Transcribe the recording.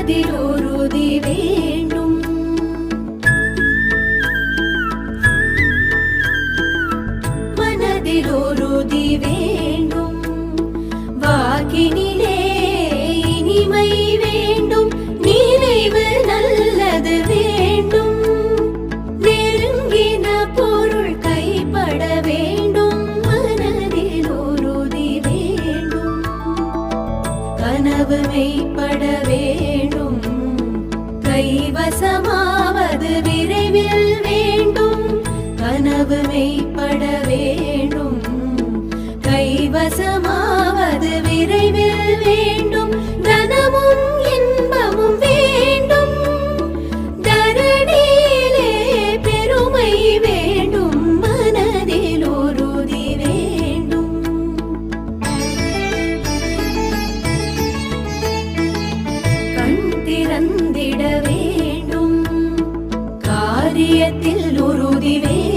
மனதில் உறுதி வேண்டும். மனதில் உறுதி வேண்டும். வாக்கினிலே இனிமை வேண்டும். நினைவு நல்லது வேண்டும். நெருங்கின பொருள் கைப்பட வேண்டும். மனதில் உறுதி வேண்டும். கனவு மெய்ப்பட வேண்டும். கைவசமாவது விரைவில் வேண்டும். கனவு மெய்ப்பட வேண்டும். கைவசமாவது விரைவில் வேண்டும். தனமும் இன்பமும் வேண்டும். தரணியிலே பெருமை வேண்டும். மனதில் உறுதி வேண்டும். கண் திறந்திட வேண்டும். காரியத்தில் உறுதி வேண்டும்.